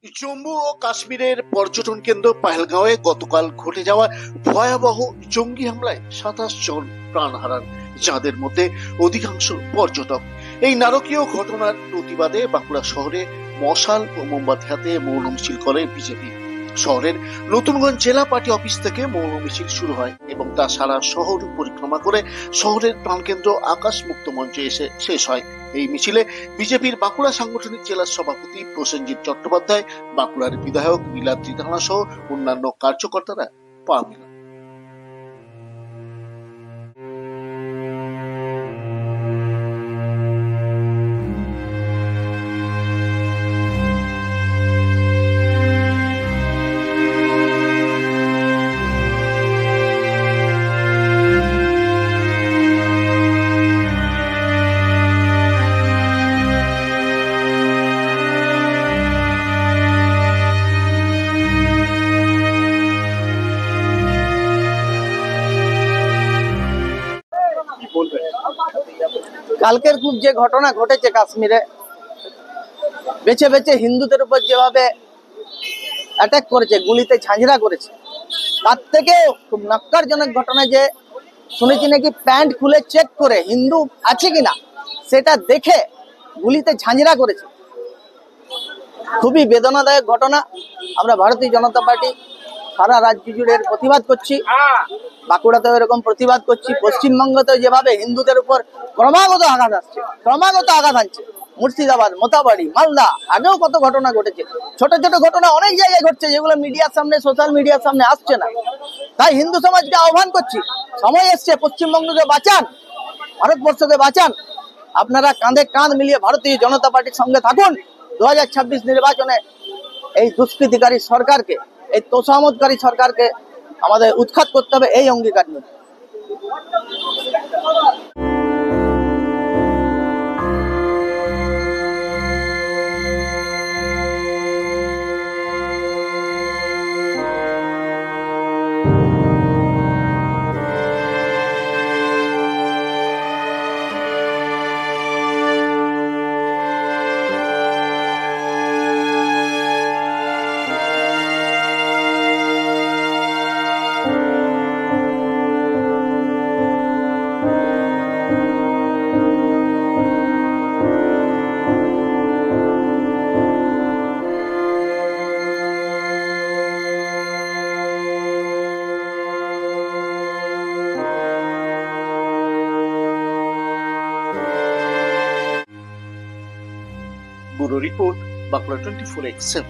জম্মু ও কাশ্মীরের পর্যটন কেন্দ্র পাহেলগাঁওয়ে গতকাল ঘটে যাওয়া ভয়াবহ জঙ্গি হামলায় ২৭ জন প্রাণ হারান, যাদের মধ্যে অধিকাংশ পর্যটক। এই নারকীয় ঘটনার প্রতিবাদে বাঁকুড়া শহরে মশাল ও মোমবাতি হাতে মৌন মিছিল করে বিজেপি। শহরের নতুনগঞ্জ জেলা পার্টি অফিস থেকে মৌন মিছিল শুরু হয় এবং তা সারা শহর পরিক্রমা করে শহরের প্রাণকেন্দ্র আকাশ মুক্ত মঞ্চে এসে শেষ হয়। এই মিছিলে বিজেপির বাঁকুড়া সাংগঠনিক জেলার সভাপতি প্রসেনজিৎ চট্টোপাধ্যায়, বাঁকুড়ার বিধায়ক নীলাদ্রি রানা সহ অন্যান্য কার্যকর্তারা পা মেলান। কালকের খুব যে ঘটনা ঘটেছে কাশ্মীরে, বেছে বেছে হিন্দুদের উপর যেভাবে অ্যাটাক করেছে, গুলিতে ঝাঁঝরা করেছে, তার থেকে খুব নক্কারজনক ঘটনা যে শুনেছি নাকি প্যান্ট খুলে চেক করে হিন্দু আছে কিনা সেটা দেখে গুলিতে ঝাঁঝরা করেছে। খুবই বেদনাদায়ক ঘটনা। আমরা ভারতীয় জনতা পার্টি সারা রাজ্য জুড়ে প্রতিবাদ করছি, বাঁকুড়াতেও এরকম প্রতিবাদ করছি। পশ্চিমবঙ্গতেও যেভাবে হিন্দুদের উপর ক্রমাগত আঘাত আনছে, মুর্শিদাবাদ, মোতাবাড়ি, মালদা, আগেও কত ঘটনা ঘটেছে। ছোট ছোট ঘটনা অনেক জায়গায় ঘটছে, যেগুলো মিডিয়ার সামনে, সোশ্যাল মিডিয়ার সামনে আসছে না। তাই হিন্দু সমাজকে আহ্বান করছি, সময় এসছে, পশ্চিমবঙ্গকে বাঁচান, ভারতবর্ষকে বাঁচান। আপনারা কাঁধে কাঁধ মিলিয়ে ভারতীয় জনতা পার্টির সঙ্গে থাকুন। 2026 নির্বাচনে এই দুষ্কৃতিকারী সরকারকে, এই তোষামতকারী সরকারকে আমাদের উৎখাত করতে হবে, এই অঙ্গীকার নিয়ে। Bureau report, Bankura 24/7।